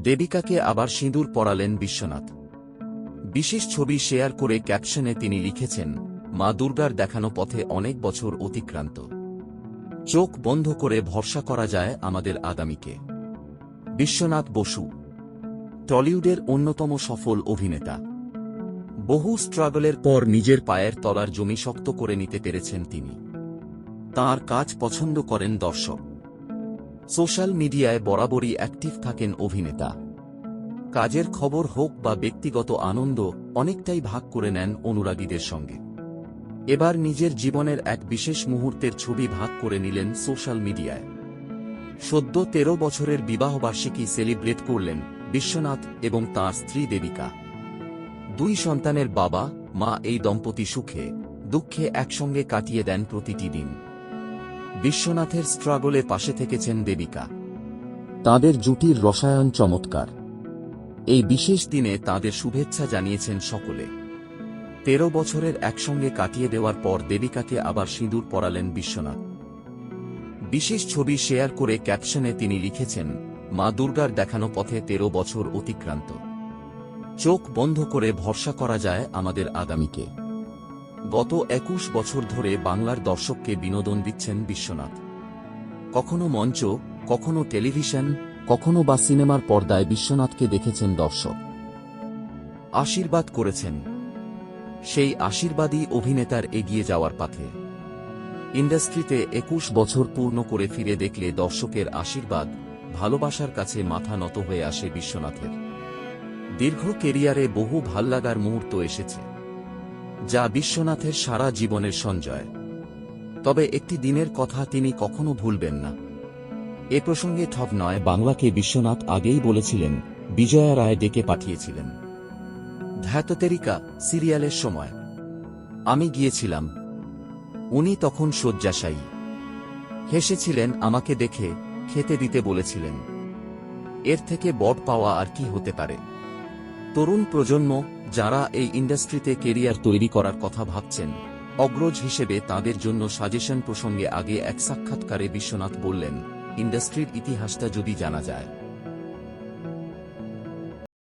দেবিকাকে আবার সিঁদুর পরালেন বিশ্বনাথ। বিশেষ ছবি শেয়ার করে ক্যাপশনে তিনি লিখেছেন, মা দুর্গার দেখানো পথে অনেক বছর অতিক্রান্ত। চোখ বন্ধ করে ভরসা করা যায় আমাদের আগামীকে। বিশ্বনাথ বসু টলিউডের অন্যতম সফল অভিনেতা। বহু স্ট্রাগলের পর নিজের পায়ের তলার জমি শক্ত করে নিতে পেরেছেন তিনি। তাঁর কাজ পছন্দ করেন দর্শক। সোশ্যাল মিডিয়ায় বরাবরই অ্যাক্টিভ থাকেন অভিনেতা। কাজের খবর হোক বা ব্যক্তিগত আনন্দ অনেকটাই ভাগ করে নেন অনুরাগীদের সঙ্গে। এবার নিজের জীবনের এক বিশেষ মুহূর্তের ছবি ভাগ করে নিলেন সোশ্যাল মিডিয়ায়। সদ্য ১৩ বছরের বিবাহবার্ষিকী সেলিব্রেট করলেন বিশ্বনাথ এবং তাঁর স্ত্রী দেবিকা। ২ সন্তানের বাবা মা এই দম্পতি সুখে দুঃখে একসঙ্গে কাটিয়ে দেন প্রতিটি দিন। বিশ্বনাথের স্ট্রাগলে পাশে থেকেছেন দেবিকা। তাঁদের জুটির রসায়ন চমৎকার। এই বিশেষ দিনে তাঁদের শুভেচ্ছা জানিয়েছেন সকলে। ১৩ বছরের একসঙ্গে কাটিয়ে দেওয়ার পর দেবিকাকে আবার সিঁদুর পরালেন বিশ্বনাথ। বিশেষ ছবি শেয়ার করে ক্যাপশনে তিনি লিখেছেন, মা দুর্গার দেখানো পথে ১৩ বছর অতিক্রান্ত। চোখ বন্ধ করে ভরসা করা যায় আমাদের আগামীকে। গত ২১ বছর ধরে বাংলার দর্শককে বিনোদন দিচ্ছেন বিশ্বনাথ। কখনো মঞ্চ, কখনো টেলিভিশন, কখনো বা সিনেমার পর্দায় বিশ্বনাথকে দেখেছেন দর্শক। আশীর্বাদ করেছেন। সেই আশীর্বাদই অভিনেতার এগিয়ে যাওয়ার পথে। ইন্ডাস্ট্রিতে ২১ বছর পূর্ণ করে ফিরে দেখলে দর্শকের আশীর্বাদ, ভালোবাসার কাছে মাথা নত হয়ে আসে বিশ্বনাথের। দীর্ঘ কেরিয়ারে বহু ভাল্লাগার মুহূর্ত এসেছে, যা বিশ্বনাথের সারা জীবনের সঞ্চয়। তবে একটি দিনের কথা তিনি কখনো ভুলবেন না। এ প্রসঙ্গে ঠক নয় বাংলাকে বিশ্বনাথ আগেই বলেছিলেন, বিজয়া রায় ডেকে পাঠিয়েছিলেন ধ্যাততেরিকা সিরিয়ালের সময়। আমি গিয়েছিলাম। উনি তখন শয্যাশায়ী। হেসেছিলেন আমাকে দেখে, খেতে দিতে বলেছিলেন। এর থেকে বড় পাওয়া আর কি হতে পারে। তরুণ প্রজন্ম যারা এই ইন্ডাস্ট্রিতে কেরিয়ার তৈরি করার কথা ভাবছেন, অগ্রজ হিসেবে তাঁদের জন্য সাজেশন প্রসঙ্গে আগে এক সাক্ষাৎকারে বিশ্বনাথ বললেন, ইন্ডাস্ট্রির ইতিহাসটা যদি জানা যায়